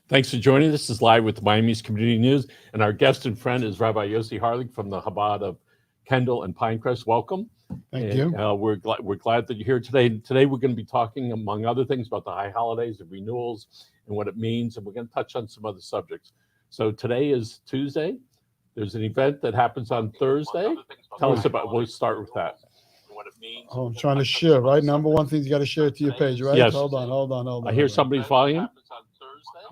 Thanks for joining us. This is live with Miami's Community News, and our guest and friend is Rabbi Yossi Harlig from the Chabad of Kendall and Pinecrest. Welcome. Thank you. We're glad that you're here today. Today we're going to be talking, among other things, about the High Holidays and Renewals and what it means, and we're going to touch on some other subjects. So today is Tuesday. There's an event that happens on Thursday. Tell us about. We'll start with that. Oh, I'm trying to share, right? Number one thing, you got to share it to your page, right? Yes. Hold on. I hear somebody's volume.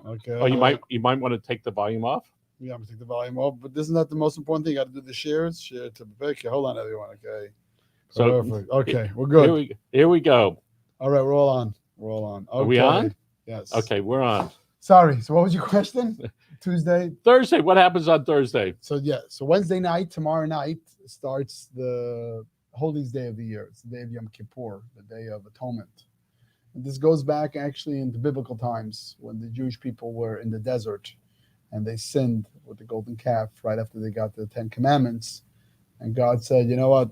Okay. Oh, you might want to take the volume off. Yeah, I'm gonna take the volume off, but this is not the most important thing. You got to do the shares. Share it to the page. Okay, hold on, everyone. Okay. So perfect. Okay, we're good. Here we go. All right, we're all on. Okay. Are we on? Yes. Okay, we're on. Sorry. So, what was your question? Tuesday. Thursday. What happens on Thursday? So Wednesday night, tomorrow night starts the holiest day of the year. It's the day of Yom Kippur, the Day of Atonement. And this goes back actually into biblical times when the Jewish people were in the desert and they sinned with the golden calf right after they got the 10 Commandments. And God said, you know what?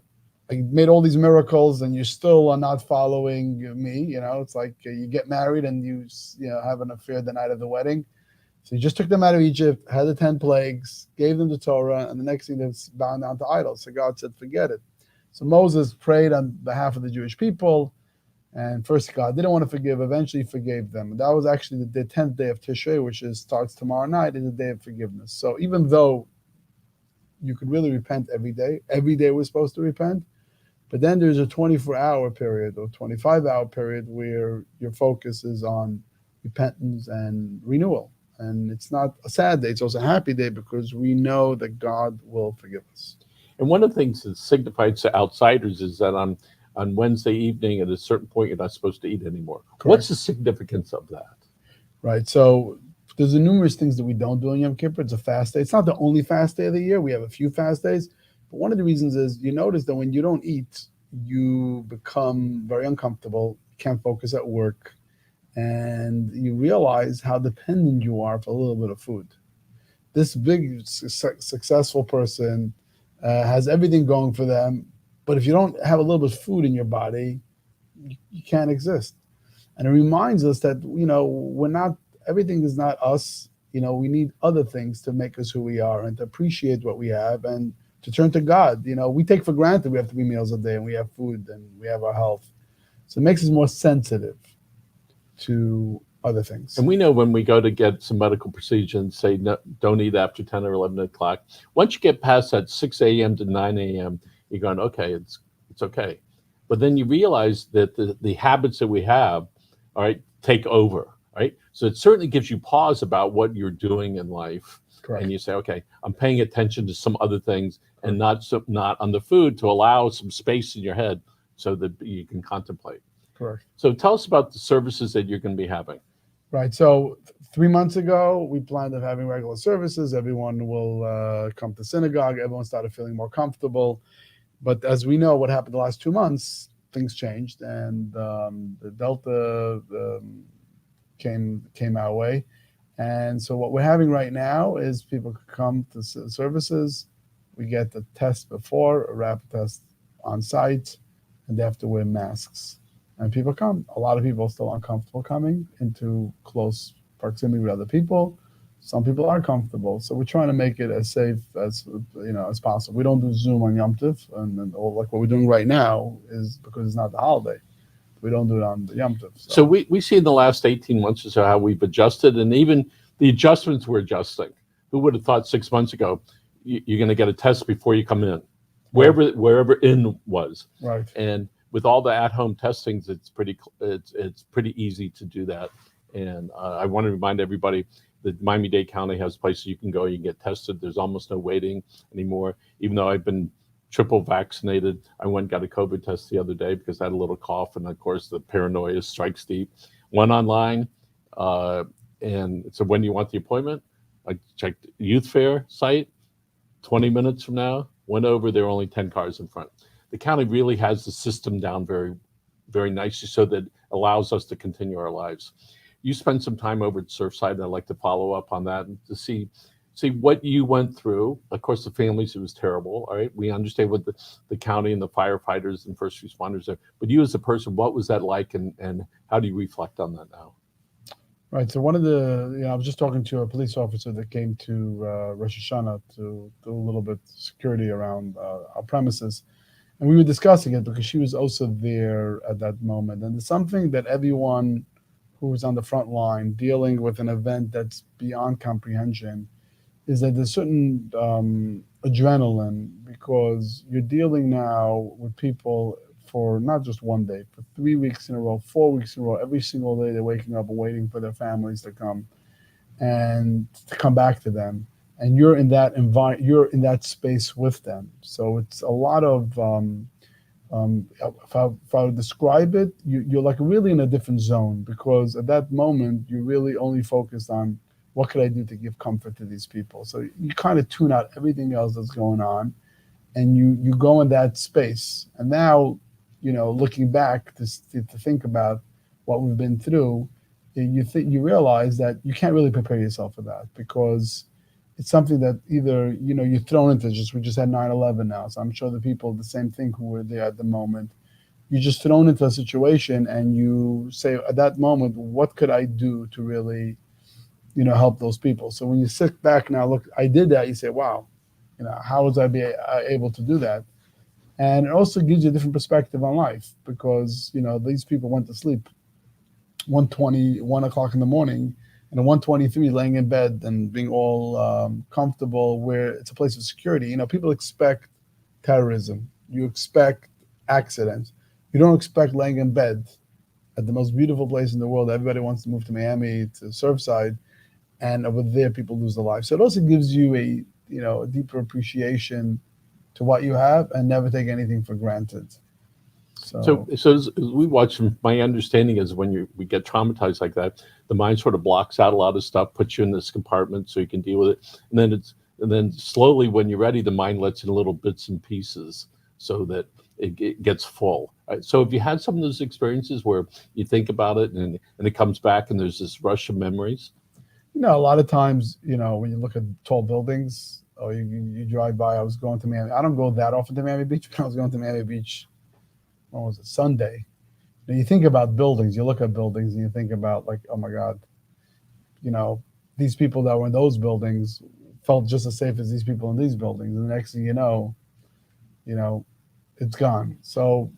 I made all these miracles and you still are not following me. You know, it's like you get married and you have an affair the night of the wedding. So he just took them out of Egypt, had the 10 plagues, gave them the Torah, and the next thing they're bound down to idols. So God said, forget it. So Moses prayed on behalf of the Jewish people. And first, God didn't want to forgive. Eventually, forgave them. And that was actually the 10th day of Tishrei, which starts tomorrow night, is the day of forgiveness. So even though you could really repent every day we're supposed to repent, but then there's a 24-hour period or 25-hour period where your focus is on repentance and renewal. And it's not a sad day. It's also a happy day because we know that God will forgive us. And one of the things that signifies to outsiders is that on Wednesday evening, at a certain point, you're not supposed to eat anymore. Correct. What's the significance of that? Right. So there's numerous things that we don't do on Yom Kippur. It's a fast day. It's not the only fast day of the year. We have a few fast days. But one of the reasons is you notice that when you don't eat, you become very uncomfortable, can't focus at work, and you realize how dependent you are for a little bit of food. This big, successful person has everything going for them, but if you don't have a little bit of food in your body, you can't exist. And it reminds us that, everything is not us. We need other things to make us who we are and to appreciate what we have and to turn to God. We take for granted we have 3 meals a day and we have food and we have our health. So it makes us more sensitive to other things. And we know when we go to get some medical procedure and say, no, don't eat after 10 or 11 o'clock. Once you get past that 6 a.m. to 9 a.m., you're going, okay, it's okay. But then you realize that the habits that we have, all right, take over, right? So it certainly gives you pause about what you're doing in life. Correct. And you say, okay, I'm paying attention to some other things and not on the food, to allow some space in your head so that you can contemplate. Correct. So tell us about the services that you're going to be having. Right. So 3 months ago, we planned on having regular services. Everyone will come to synagogue. Everyone started feeling more comfortable. But as we know, what happened the last 2 months, things changed, and the Delta came our way. And so what we're having right now is people come to services. We get the test before, a rapid test on site, and they have to wear masks. And people come. A lot of people are still uncomfortable coming into close proximity with other people. Some people are comfortable, so we're trying to make it as safe as possible. We don't do Zoom on Yom Tov, and like what we're doing right now is because it's not the holiday. We don't do it on the Yom Tov. So we see in the last 18 months or so how we've adjusted, and even the adjustments we're adjusting. Who would have thought 6 months ago you're going to get a test before you come in, wherever in was. Right. And with all the at-home testings, it's pretty easy to do that. And I want to remind everybody that Miami-Dade County has places you can go, you can get tested. There's almost no waiting anymore. Even though I've been triple vaccinated, I went and got a COVID test the other day because I had a little cough, and of course the paranoia strikes deep. Went online, and so when do you want the appointment? I checked the youth fair site, 20 minutes from now, went over, there were only 10 cars in front. The county really has the system down very, very nicely so that it allows us to continue our lives. You spent some time over at Surfside, and I'd like to follow up on that and to see what you went through. Of course, the families, it was terrible, all right? We understand what the county and the firefighters and first responders are, but you as a person, what was that like, and how do you reflect on that now? Right. So one of the, I was just talking to a police officer that came to Rosh Hashanah to do a little bit security around our premises, and we were discussing it because she was also there at that moment. And it's something that everyone who was on the front line dealing with an event that's beyond comprehension is that there's certain adrenaline because you're dealing now with people for not just one day, for 3 weeks in a row, 4 weeks in a row. Every single day they're waking up and waiting for their families to come and to come back to them. And you're in that you're in that space with them. So it's a lot of if I would describe it, you're like really in a different zone because at that moment you're really only focused on what could I do to give comfort to these people. So you kind of tune out everything else that's going on, and you go in that space. And now, looking back to think about what we've been through, you realize that you can't really prepare yourself for that because it's something that either you're thrown into. We just had 9/11 now, so I'm sure the people the same thing who were there at the moment. You're just thrown into a situation, and you say at that moment, what could I do to really help those people? So when you sit back now, look, I did that. You say, wow, how was I be able to do that? And it also gives you a different perspective on life because these people went to sleep 1 o'clock in the morning, and at 1:23 laying in bed and being all comfortable where it's a place of security. People expect terrorism. You expect accidents. You don't expect laying in bed at the most beautiful place in the world. Everybody wants to move to Miami, to Surfside, and over there people lose their lives. So it also gives you a deeper appreciation to what you have and never take anything for granted. So as we watch, my understanding is when we get traumatized like that, the mind sort of blocks out a lot of stuff, puts you in this compartment so you can deal with it, and then slowly when you're ready, the mind lets in little bits and pieces so that it gets full. So if you had some of those experiences where you think about it and it comes back and there's this rush of memories. A lot of times, when you look at tall buildings or you drive by, I was going to Miami. I don't go that often to Miami Beach, but I was going to Miami Beach, when was it, Sunday. You think about buildings, you look at buildings and you think about like, oh my God, these people that were in those buildings felt just as safe as these people in these buildings. And the next thing you know, it's gone. So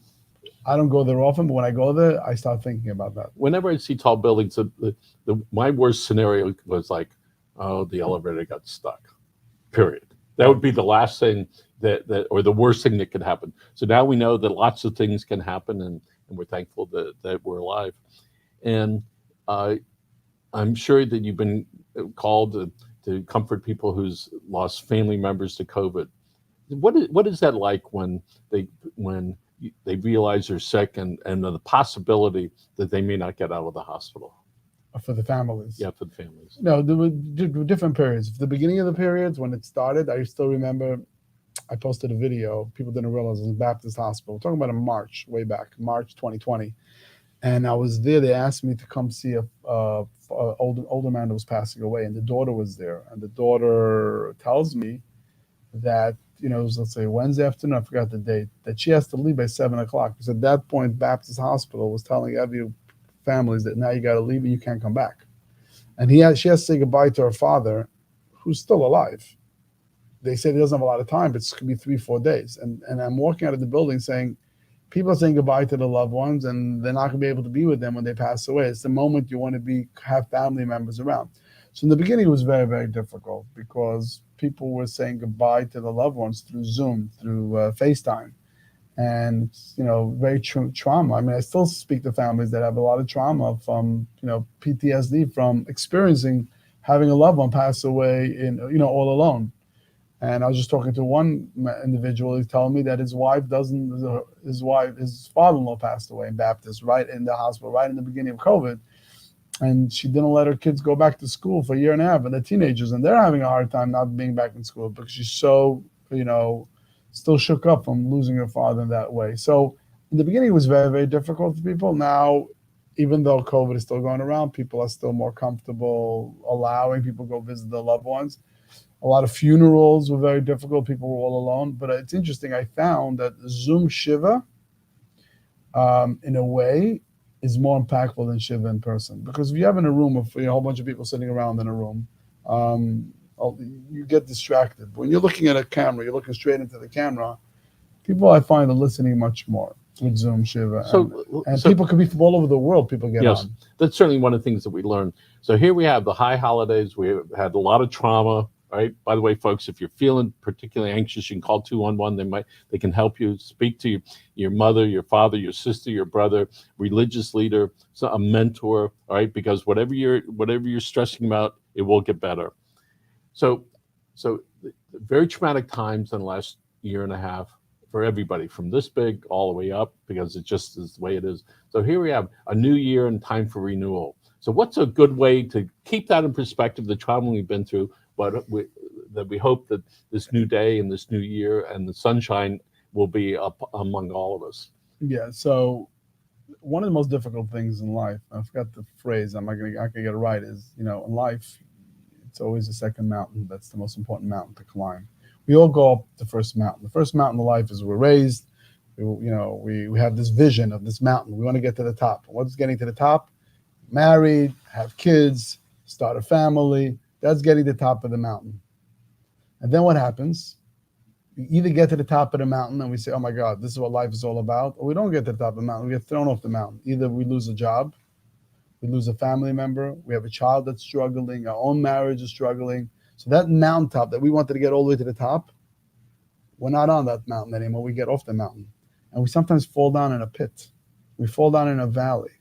I don't go there often, but when I go there, I start thinking about that. Whenever I see tall buildings, my worst scenario was like, oh, the elevator got stuck, period. That would be the last thing or the worst thing that could happen. So now we know that lots of things can happen, and we're thankful that we're alive. And I'm sure that you've been called to comfort people who's lost family members to COVID. What is that like when they realize they're sick and the possibility that they may not get out of the hospital? For the families. Yeah, for the families. No, there were different periods. The beginning of the periods when it started, I still remember I posted a video. People didn't realize it was Baptist Hospital. We're talking about in March, way back, March 2020. And I was there. They asked me to come see a older man that was passing away, and the daughter was there. And the daughter tells me that, it was, let's say, Wednesday afternoon, I forgot the date, that she has to leave by 7 o'clock. Because at that point, Baptist Hospital was telling every families that now you got to leave and you can't come back. And she has to say goodbye to her father, who's still alive. They said he doesn't have a lot of time, but it's going to be 3-4 days. And I'm walking out of the building saying, people are saying goodbye to their loved ones, and they're not going to be able to be with them when they pass away. It's the moment you want to have family members around. So in the beginning, it was very, very difficult because people were saying goodbye to their loved ones through Zoom, through FaceTime. And, very trauma. I mean, I still speak to families that have a lot of trauma from, PTSD from experiencing having a loved one pass away all alone. And I was just talking to one individual. He's telling me that his father-in-law passed away in Baptist, right in the hospital, right in the beginning of COVID. And she didn't let her kids go back to school for a year and a half. And they're teenagers, and they're having a hard time not being back in school because she's so, still shook up from losing her father in that way. So in the beginning, it was very, very difficult for people. Now, even though COVID is still going around, people are still more comfortable allowing people to go visit their loved ones. A lot of funerals were very difficult. People were all alone. But it's interesting. I found that Zoom Shiva, in a way, is more impactful than Shiva in person. Because if you have in a room of a whole bunch of people sitting around in a room, you get distracted. When you're looking at a camera, you're looking straight into the camera. People, I find, are listening much more with Zoom, Shiva, and people could be from all over the world. People get on. That's certainly one of the things that we learned. So here we have the high holidays. We have had a lot of trauma. Right. By the way, folks, if you're feeling particularly anxious, you can call 211. They can help you. Speak to your mother, your father, your sister, your brother, religious leader, a mentor. All right, because whatever you're stressing about, it will get better. So very traumatic times in the last year and a half for everybody, from this big all the way up, because it just is the way it is. So here we have a new year and time for renewal. So what's a good way to keep that in perspective, the trauma we've been through, but we hope that this new day and this new year and the sunshine will be up among all of us. Yeah. So one of the most difficult things in life, I forgot the phrase, I can get it right, is, in life, it's always the second mountain that's the most important mountain to climb. We all go up the first mountain. The first mountain of life is we're raised. We have this vision of this mountain. We want to get to the top. What's getting to the top? Married, have kids, start a family. That's getting to the top of the mountain. And then what happens? We either get to the top of the mountain and we say, oh my God, this is what life is all about, or we don't get to the top of the mountain. We get thrown off the mountain. Either we lose a job, we lose a family member, we have a child that's struggling, our own marriage is struggling. So that mountaintop that we wanted to get all the way to the top, we're not on that mountain anymore. We get off the mountain. And we sometimes fall down in a pit. We fall down in a valley.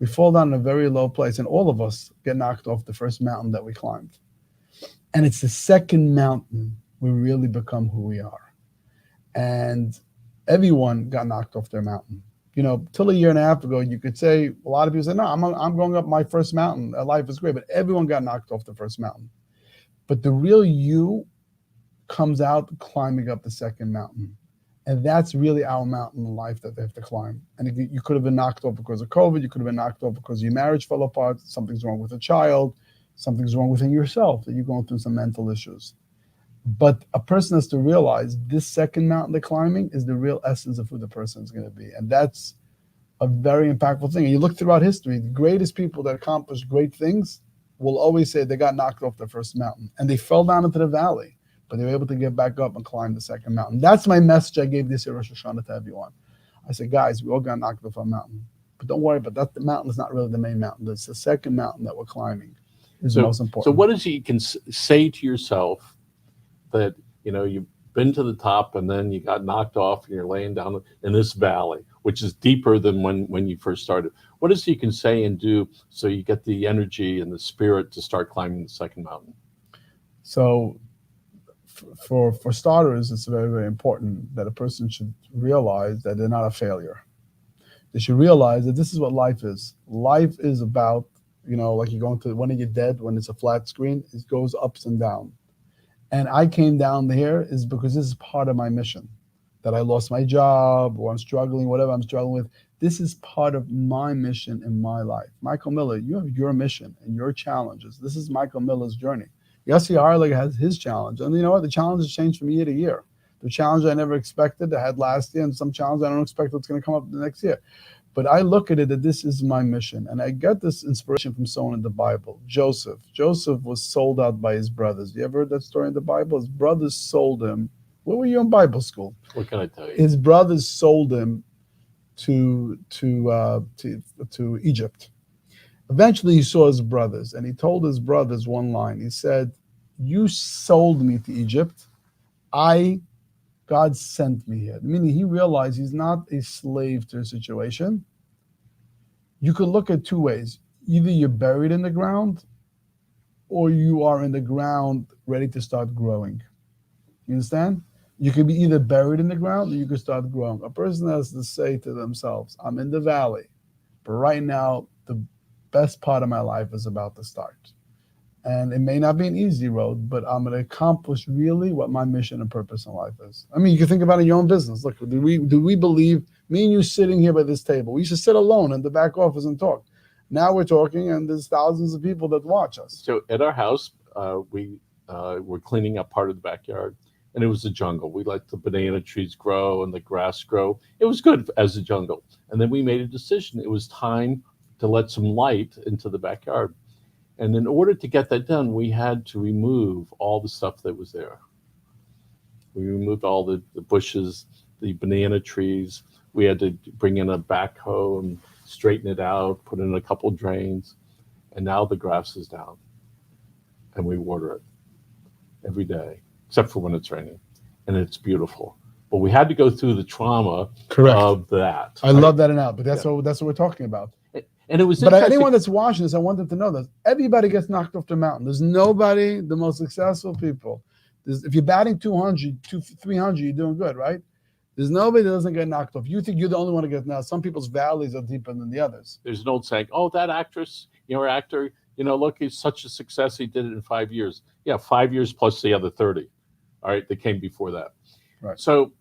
We fall down in a very low place. And all of us get knocked off the first mountain that we climbed. And it's the second mountain we really become who we are. And everyone got knocked off their mountain. Till a year and a half ago, you could say, a lot of people say, no, I'm going up my first mountain. Life is great. But everyone got knocked off the first mountain. But the real you comes out climbing up the second mountain. And that's really our mountain in life that they have to climb. And you could have been knocked off because of COVID. You could have been knocked off because your marriage fell apart. Something's wrong with a child. Something's wrong within yourself, that you're going through some mental issues. But a person has to realize this second mountain they're climbing is the real essence of who the person is going to be. And that's a very impactful thing. And you look throughout history, the greatest people that accomplish great things will always say they got knocked off the first mountain and they fell down into the valley, but they were able to get back up and climb the second mountain. That's my message I gave this year Rosh Hashanah to everyone. I said, guys, we all got knocked off a mountain, but don't worry, but the mountain is not really the main mountain. It's the second mountain that we're climbing is the most important. So what is it you can say to yourself that, you've been to the top and then you got knocked off and you're laying down in this valley, which is deeper than when you first started? What is it you can say and do so you get the energy and the spirit to start climbing the second mountain? So for starters, it's very, very important that a person should realize that they're not a failure. They should realize that this is what life is. Life is about, like you're going to, when you're dead, when it's a flat screen, it goes ups and down. And I came down here is because this is part of my mission. That I lost my job or I'm struggling, whatever I'm struggling with. This is part of my mission in my life. Michael Miller, you have your mission and your challenges. This is Michael Miller's journey. Yossi Harlig has his challenge. And you know what? The challenges change from year to year. The challenge I never expected, I had last year, and some challenge I don't expect what's going to come up the next year. But I look at it that this is my mission. And I get this inspiration from someone in the Bible. Joseph. Joseph was sold out by his brothers. You ever heard that story in the Bible? His brothers sold him. Where were you in Bible school? What can I tell you? His brothers sold him to Egypt. Eventually he saw his brothers and he told his brothers one line. He said, you sold me to Egypt. God sent me here. Meaning he realized he's not a slave to a situation. You could look at two ways. Either you're buried in the ground or you are in the ground ready to start growing. You understand? You can be either buried in the ground or you can start growing. A person has to say to themselves, I'm in the valley, but right now the best part of my life is about to start. And it may not be an easy road, but I'm going to accomplish really what my mission and purpose in life is. I mean, you can think about it in your own business. Look, do we believe, me and you sitting here by this table, we should sit alone in the back office and talk. Now we're talking and there's thousands of people that watch us. So at our house, we're cleaning up part of the backyard. and it was a jungle. We let the banana trees grow and the grass grow. It was good as a jungle. And then we made a decision. It was time to let some light into the backyard. And in order to get that done, we had to remove all the stuff that was there. We removed all the bushes, the banana trees. We had to bring in a backhoe and straighten it out, put in a couple drains. And now the grass is down. And we water it every day, except for when it's raining. And it's beautiful. But we had to go through the trauma of that. I love that analogy, but that's what we're talking about. And it was But anyone that's watching this, I want them to know that everybody gets knocked off the mountain. There's nobody, the most successful people. If you're batting 200, 300, you're doing good, right? There's nobody that doesn't get knocked off. You think you're the only one to get knocked. Some people's valleys are deeper than the others. There's an old saying, oh, that actress, or actor, look, he's such a success. He did it in 5 years. Yeah, 5 years plus the other 30. All right, that came before that. Right. So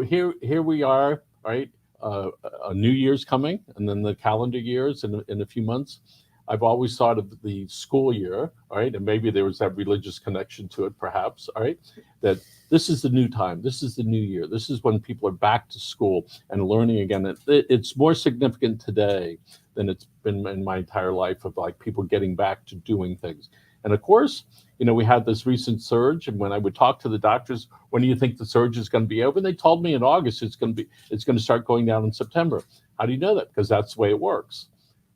here we are, right? A new year's coming, and then the calendar years in a few months. I've always thought of the school year, all right, and maybe there was that religious connection to it, perhaps, all right, that this is the new time, this is the new year, this is when people are back to school and learning again. It's more significant today than it's been in my entire life of like people getting back to doing things. And of course, we had this recent surge, and when I would talk to the doctors, when do you think the surge is going to be over? And they told me in August it's going to start going down in September. How do you know that? Because that's the way it works.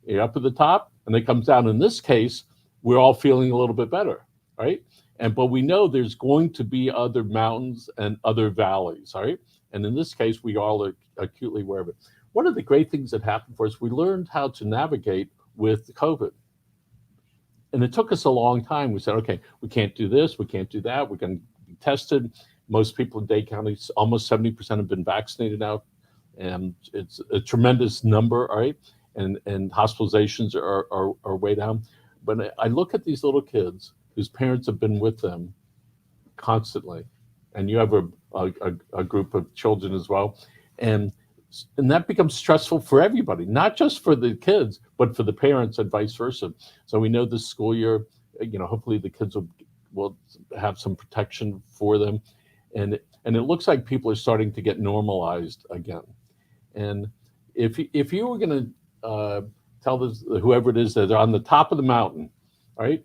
You're up at the top, and it comes down. In this case, we're all feeling a little bit better, right? But we know there's going to be other mountains and other valleys, all right? And in this case, we all are acutely aware of it. One of the great things that happened for us, we learned how to navigate with COVID. And it took us a long time. We said, okay, we can't do this, we can't do that, we're going to be tested. Most people in Dade County, almost 70% have been vaccinated now. And it's a tremendous number, all right? And hospitalizations are way down. But I look at these little kids whose parents have been with them constantly. And you have a group of children as well. And that becomes stressful for everybody, not just for the kids, but for the parents and vice versa. So we know this school year, hopefully the kids will have some protection for them. And it looks like people are starting to get normalized again. And if you were going to tell this, whoever it is that are on the top of the mountain, right?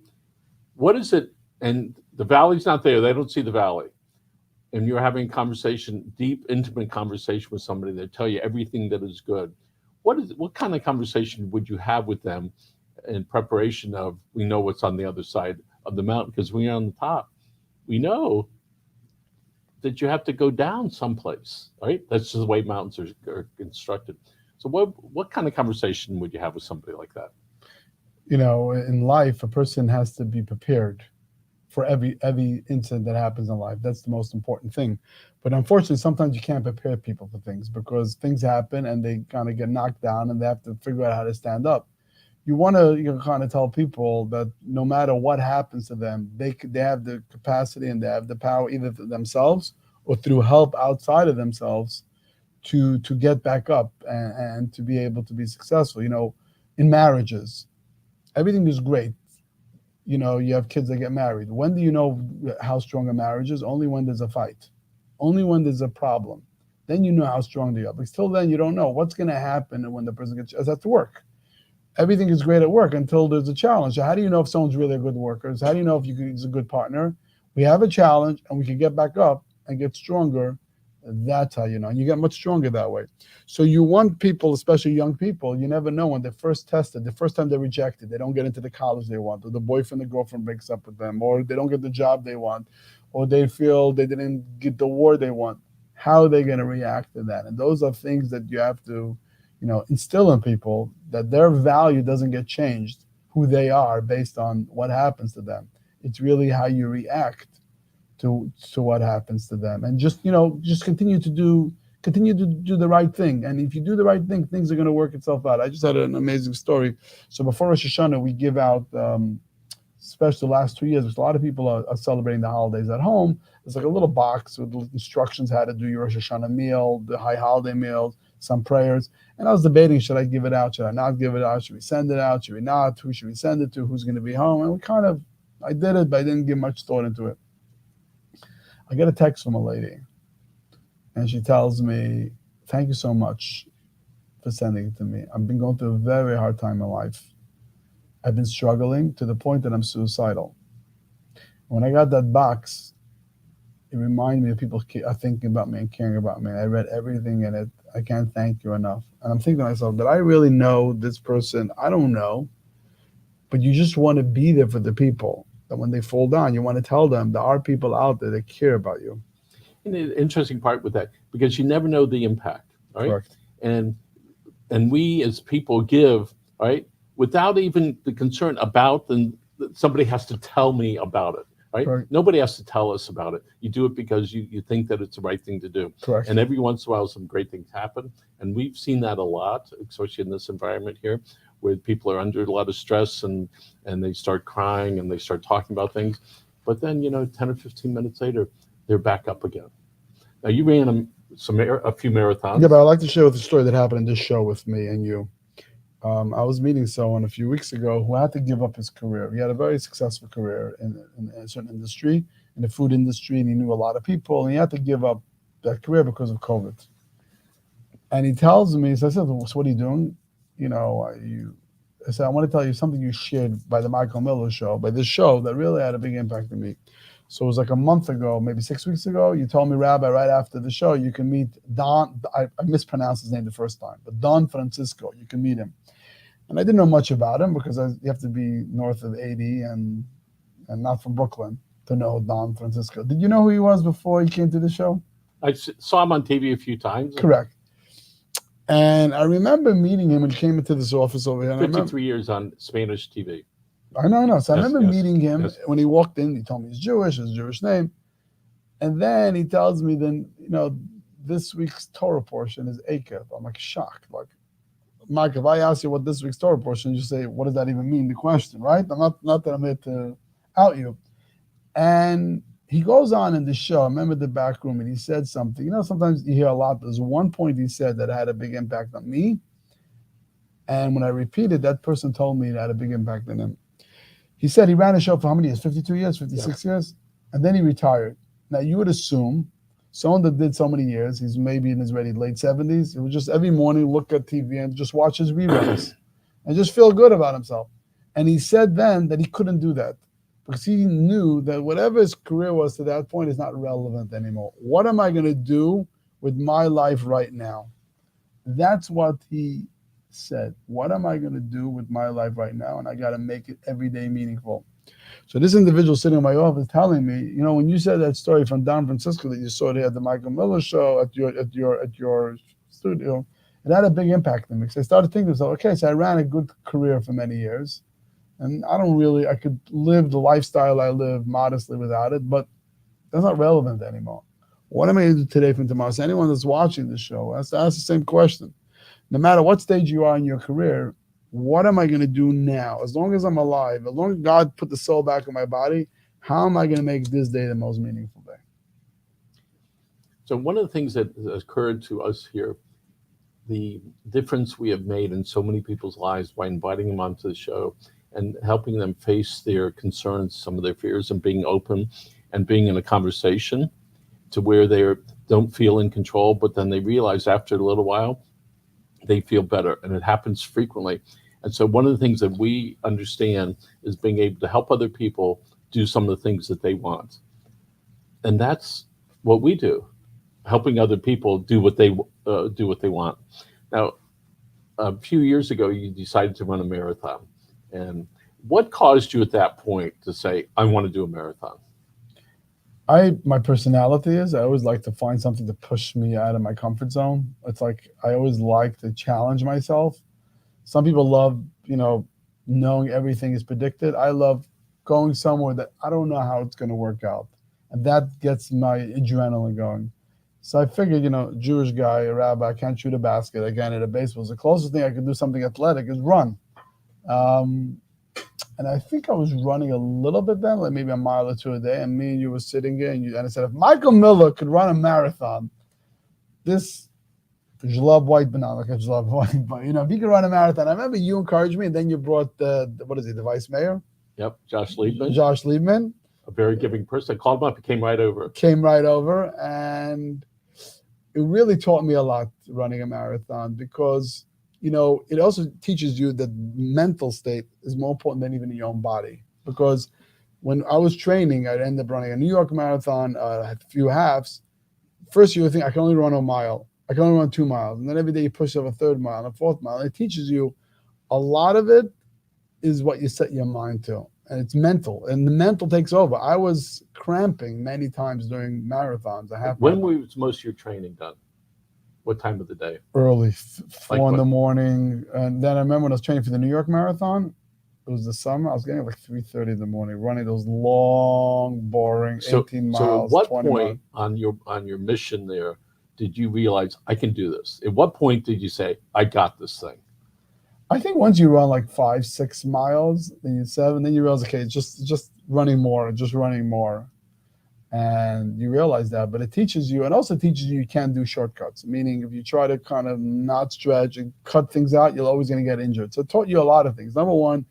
What is it? And the valley's not there. They don't see the valley. And you're having a conversation, deep, intimate conversation with somebody that tell you everything that is good. What kind of conversation would you have with them in preparation of, we know what's on the other side of the mountain? Because when you're on the top, we know that you have to go down someplace, right? That's just the way mountains are constructed. So what kind of conversation would you have with somebody like that? In life, a person has to be prepared for every incident that happens in life. That's the most important thing. But unfortunately, sometimes you can't prepare people for things because things happen and they kind of get knocked down and they have to figure out how to stand up. You want to kind of tell people that no matter what happens to them, they have the capacity and they have the power either for themselves or through help outside of themselves to get back up and to be able to be successful. In marriages, everything is great. You have kids that get married. When do you know how strong a marriage is? Only when there's a fight. Only when there's a problem. Then you know how strong they are. But till then, you don't know what's going to happen when the person gets at work. Everything is great at work until there's a challenge. So how do you know if someone's really a good worker? How do you know if he's a good partner? We have a challenge, and we can get back up and get stronger. That's how you know. And you get much stronger that way. So you want people, especially young people, you never know when they're first tested, the first time they're rejected, they don't get into the college they want, or the boyfriend or girlfriend breaks up with them, or they don't get the job they want, or they feel they didn't get the award they want. How are they going to react to that? And those are things that you have to, instill in people, that their value doesn't get changed, who they are based on what happens to them. It's really how you react to what happens to them, and just continue to do the right thing. And if you do the right thing, things are going to work itself out. I just had an amazing story. So before Rosh Hashanah, we give out, especially the last 2 years, a lot of people are celebrating the holidays at home. There's like a little box with instructions how to do your Rosh Hashanah meal, the high holiday meals, some prayers. And I was debating, should I give it out? Should I not give it out? Should we send it out? Should we not? Who should we send it to? Who's going to be home? And I did it, but I didn't give much thought into it. I get a text from a lady, and she tells me, "Thank you so much for sending it to me. I've been going through a very hard time in life. I've been struggling to the point that I'm suicidal. When I got that box, it reminded me of people are thinking about me and caring about me. I read everything in it. I can't thank you enough." And I'm thinking to myself, did I really know this person? I don't know. But you just want to be there for the people. That when they fall down, you want to tell them there are people out there that care about you. And the interesting part with that, because you never know the impact, right? Correct. And we as people give, right, without even the concern about then somebody has to tell me about it, right? Correct. Nobody has to tell us about it. You do it because you think that it's the right thing to do. Correct. And every once in a while, some great things happen. And we've seen that a lot, especially in this environment here, where people are under a lot of stress and they start crying and they start talking about things. But then, 10 or 15 minutes later, they're back up again. Now, you ran a few marathons. Yeah, but I'd like to share the story that happened in this show with me and you. I was meeting someone a few weeks ago who had to give up his career. He had a very successful career in a certain industry, in the food industry, and he knew a lot of people, and he had to give up that career because of COVID. And he tells me, so I said, "So what are you doing?" I said, "I want to tell you something you shared by the Michael Miller show, by this show that really had a big impact on me." So it was like a month ago, maybe 6 weeks ago, you told me, "Rabbi, right after the show, you can meet Don," I mispronounced his name the first time, but Don Francisco, you can meet him. And I didn't know much about him because you have to be north of 80 and not from Brooklyn to know Don Francisco. Did you know who he was before he came to the show? I saw him on TV a few times. Correct. And I remember meeting him when he came into this office over here. 53 years on Spanish TV. I know. So I remember meeting him yes. when he walked in. He told me he's Jewish, his Jewish name. And then he tells me, this week's Torah portion is Akev. I'm like shocked. Like, Mike, if I ask you what this week's Torah portion, you say, what does that even mean? The question, right? I'm not that I'm here to out you. And he goes on in the show. I remember the back room, and he said something. Sometimes you hear a lot. There's one point he said that had a big impact on me. And when I repeated, that person told me it had a big impact on him. He said he ran a show for how many years? 52 years, 56 years? And then he retired. Now, you would assume someone that did so many years, he's maybe in his late 70s, he would just every morning look at TV and just watch his reruns and just feel good about himself. And he said then that he couldn't do that because he knew that whatever his career was to that point is not relevant anymore. What am I going to do with my life right now? That's what he said. What am I going to do with my life right now? And I got to make it every day meaningful. So this individual sitting in my office telling me, when you said that story from Don Francisco that you saw there at the Michael Miller show at your studio, it had a big impact on me. So I started thinking, okay, so I ran a good career for many years, and I could live the lifestyle I live modestly without it, but that's not relevant anymore. What am I going to do today from tomorrow? So anyone that's watching this show has to ask the same question. No matter what stage you are in your career, what am I going to do now? As long as I'm alive, as long as God put the soul back in my body, how am I going to make this day the most meaningful day? So one of the things that has occurred to us here, the difference we have made in so many people's lives by inviting them onto the show and helping them face their concerns, some of their fears, and being open and being in a conversation to where they don't feel in control, but then they realize after a little while, they feel better, and it happens frequently. And so one of the things that we understand is being able to help other people do some of the things that they want. And that's what we do, helping other people do what they want. Now, a few years ago, you decided to run a marathon. And what caused you at that point to say, I want to do a marathon? My personality is I always like to find something to push me out of my comfort zone. It's like I always like to challenge myself. Some people love, knowing everything is predicted. I love going somewhere that I don't know how it's going to work out. And that gets my adrenaline going. So I figured, Jewish guy, a rabbi, I can't shoot a basket. I can't hit a baseball. The closest thing I could do something athletic is run. And I think I was running a little bit then, like maybe a mile or two a day. And me and you were sitting there, and I said, if Michael Miller could run a marathon, this Zhlub White, but not like a Zhlub White, but if he could run a marathon, I remember you encouraged me, and then you brought the vice mayor? Yep, Josh Liebman. Josh Liebman. A very giving person. I called him up. He came right over. Came right over, and it really taught me a lot running a marathon because, it also teaches you that mental state is more important than even your own body. Because when I was training, I'd end up running a New York marathon, a few halves. First, you would think I can only run a mile. I can only run 2 miles. And then every day you push up a third mile and a fourth mile. And it teaches you a lot of it is what you set your mind to. And it's mental. And the mental takes over. I was cramping many times during marathons. When was most of your training done? What time of the day? Early, 4 Like in the what? morning. And then I remember when I was training for the New York Marathon, it was the summer. I was getting up like 3:30 in the morning, running those long, boring 18 So miles, at what 20 miles. point on your mission there did you realize I can do this? At what point did you say, I got this thing? I think once you run like 5, 6 miles, then you 7, then you realize, okay, it's just running more, and you realize that. But it teaches you, and also teaches you can't do shortcuts. Meaning, if you try to kind of not stretch and cut things out, you're always going to get injured. So it taught you a lot of things. Number one,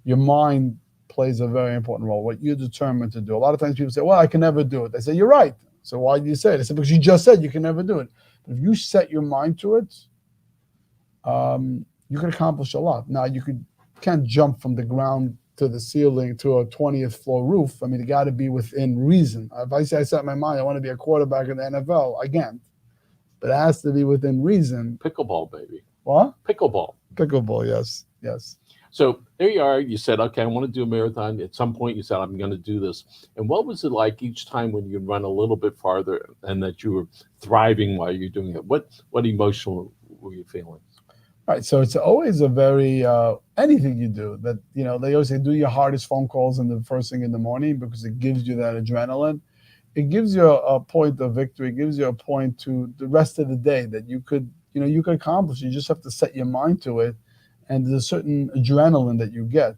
your mind plays a very important role. What you're determined to do. A lot of times people say, "Well, I can never do it." I say, "You're right." So why do you say it? I said, because you just said you can never do it. But if you set your mind to it, you can accomplish a lot. Now, can't jump from the ground to the ceiling to a 20th floor roof. I mean, you got to be within reason. If I say I set my mind, I want to be a quarterback in the NFL, I can't. But it has to be within reason. Pickleball, baby. What? Pickleball. Pickleball, yes. So there you are. You said, okay, I want to do a marathon. At some point, you said, I'm going to do this. And what was it like each time when you run a little bit farther and that you were thriving while you're doing it? What emotional were you feeling? Right. So it's always a very, anything you do that, they always say, do your hardest phone calls in the first thing in the morning because it gives you that adrenaline. It gives you a point of victory. It gives you a point to the rest of the day that you could accomplish. You just have to set your mind to it. And there's a certain adrenaline that you get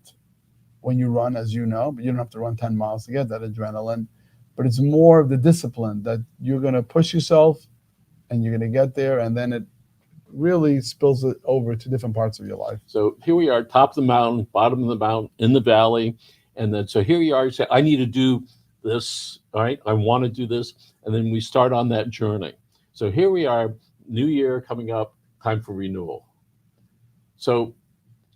when you run, as you know, but you don't have to run 10 miles to get that adrenaline. But it's more of the discipline that you're going to push yourself and you're going to get there. And then it really spills it over to different parts of your life. So here we are, top of the mountain, bottom of the mountain, in the valley. And then, so here you are, you say, I need to do this, all right? I want to do this. And then we start on that journey. So here we are, new year coming up, time for renewal. So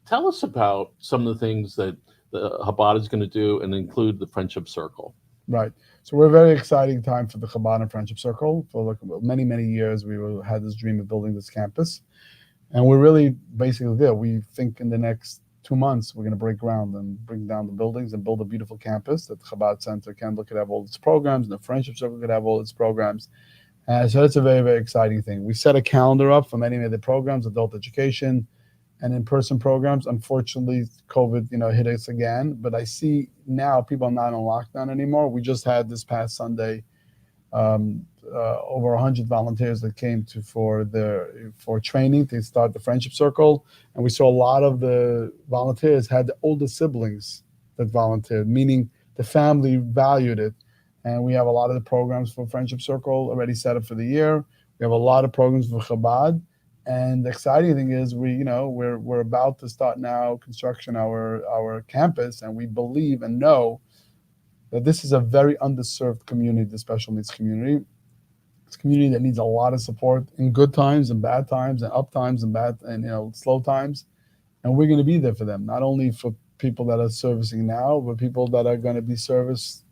tell us about some of the things that the Chabad is going to do and include the Friendship Circle. Right. So we're a very exciting time for the Chabad and Friendship Circle. For many, many years, we had this dream of building this campus. And we're really basically there. We think in the next 2 months, we're going to break ground and bring down the buildings and build a beautiful campus that the Chabad Center Kendall could have all its programs and the Friendship Circle could have all its programs. So that's a very, very exciting thing. We set a calendar up for many of the programs, adult education, and in-person programs. Unfortunately, COVID, hit us again. But I see now people are not on lockdown anymore. We just had this past Sunday over 100 volunteers that came for training to start the Friendship Circle, and we saw a lot of the volunteers had the older siblings that volunteered, meaning the family valued it. And we have a lot of the programs for Friendship Circle already set up for the year. We have a lot of programs for Chabad. And the exciting thing is we're about to start now construction our campus, and we believe and know that this is a very underserved community, the special needs community. It's a community that needs a lot of support in good times and bad times and up times and bad and slow times. And we're going to be there for them, not only for people that are servicing now, but people that are going to be serviced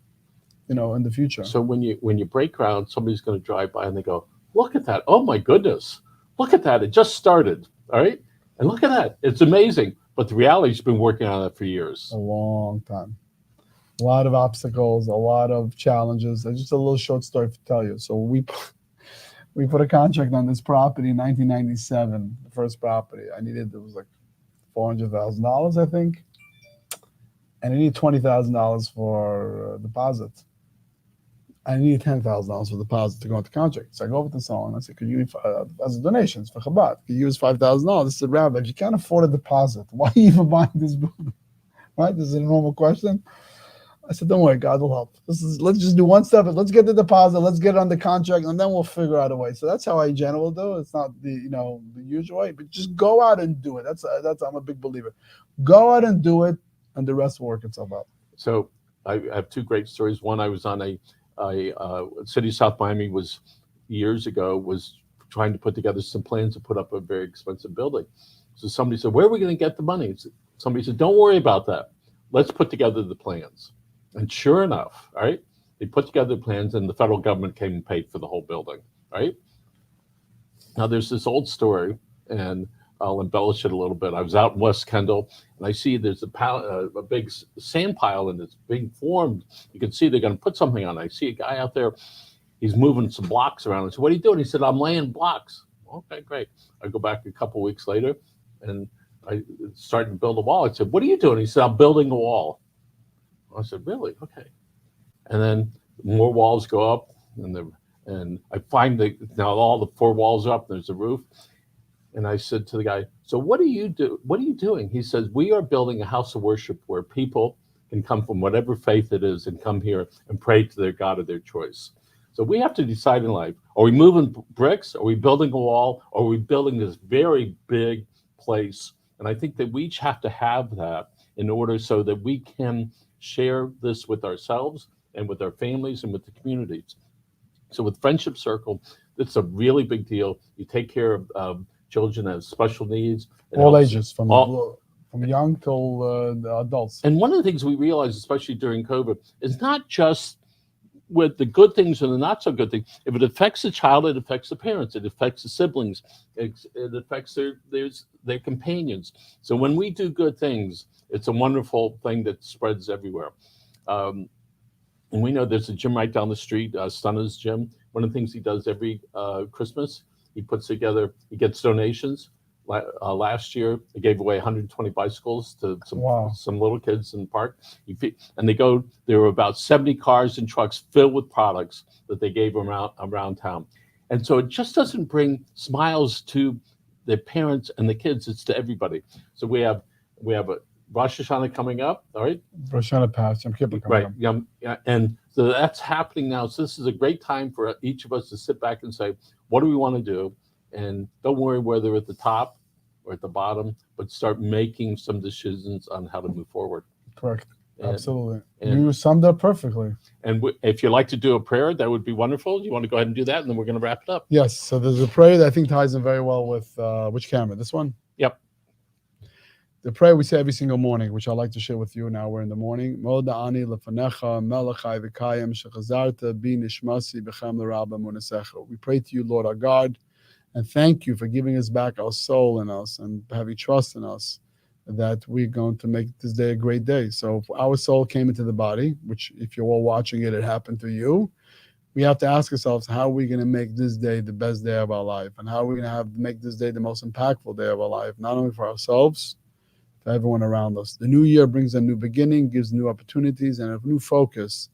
in the future. So when you break ground, somebody's going to drive by and they go, look at that. Oh my goodness. Look at that. It just started. All right. And look at that. It's amazing. But the reality has been working on that for years. A long time. A lot of obstacles, a lot of challenges. There's just a little short story to tell you. So we put a contract on this property in 1997, the first property. It was like $400,000, I think. And I needed $20,000 for deposit. I needed $10,000 for deposit to go into contract. So I go over to someone and I said, could you, as donations for Chabad, could you use $5,000? They said, Rabbi, if you can't afford a deposit, why are you even buying this building? Right? This is a normal question. I said, don't worry, God will help. Let's just do one step. Let's get the deposit. Let's get it on the contract, and then we'll figure out a way. So that's how I generally do it. It's not the usual way, but just go out and do it. That's I'm a big believer. Go out and do it, and the rest will work itself out. So I have two great stories. One, I was on a city of South Miami was years ago was trying to put together some plans to put up a very expensive building. So somebody said, "Where are we going to get the money?" Somebody said, "Don't worry about that. Let's put together the plans." And sure enough, all right, they put together the plans, and the federal government came and paid for the whole building. Right now, there's this old story, and I'll embellish it a little bit. I was out in West Kendall, and I see there's a big sand pile, and it's being formed. You can see they're going to put something on it. I see a guy out there. He's moving some blocks around. I said, "What are you doing?" He said, "I'm laying blocks." Okay, great. I go back a couple of weeks later, and I started to build a wall. I said, "What are you doing?" He said, "I'm building a wall." I said, "Really? Okay." And then more walls go up, and I find that now all the four walls are up. There's a roof. And I said to the guy, "So what do you do? What are you doing?" He says, "We are building a house of worship where people can come from whatever faith it is and come here and pray to their God of their choice." So we have to decide in life: are we moving bricks? Are we building a wall? Or are we building this very big place? And I think that we each have to have that in order so that we can share this with ourselves and with our families and with the communities. So with Friendship Circle, it's a really big deal. You take care of children that have special needs. All ages, from young till the adults. And one of the things we realize, especially during COVID, is not just with the good things and the not so good things. If it affects the child, it affects the parents, it affects the siblings, it affects their companions. So when we do good things, it's a wonderful thing that spreads everywhere. And we know there's a gym right down the street, Stunna's Gym. One of the things he does every Christmas, he puts together, he gets donations. Last year, they gave away 120 bicycles to some little kids in the park. And there were about 70 cars and trucks filled with products that they gave around town. And so it just doesn't bring smiles to the parents and the kids, it's to everybody. So we have a Rosh Hashanah coming up, all right? Rosh Hashanah passed, Yom Kippur coming up. Right, yeah, and so that's happening now. So this is a great time for each of us to sit back and say, what do we want to do? And don't worry whether at the top or at the bottom, but start making some decisions on how to move forward. Correct. Absolutely. You summed up perfectly. And if you'd like to do a prayer, that would be wonderful. You want to go ahead and do that, and then we're going to wrap it up. Yes. So there's a prayer that I think ties in very well with which camera? This one? Yep. The prayer we say every single morning, which I'd like to share with you now. We're in the morning. We pray to you, Lord our God, and thank you for giving us back our soul in us and having trust in us that we're going to make this day a great day. So if our soul came into the body, which if you're all watching it, it happened to you. We have to ask ourselves, how are we going to make this day the best day of our life? And how are we going to make this day the most impactful day of our life, not only for ourselves, for everyone around us. The new year brings a new beginning, gives new opportunities, and a new focus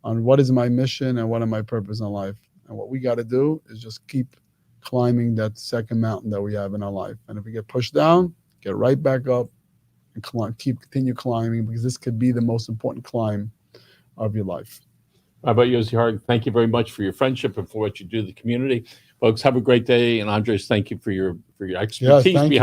on what is my mission and what are my purpose in life. And what we got to do is just keep climbing that second mountain that we have in our life. And if we get pushed down, get right back up and continue climbing, because this could be the most important climb of your life. Rabbi Yossi Harlig, thank you very much for your friendship and for what you do to the community. Folks, have a great day. And Andres, thank you for your expertise behind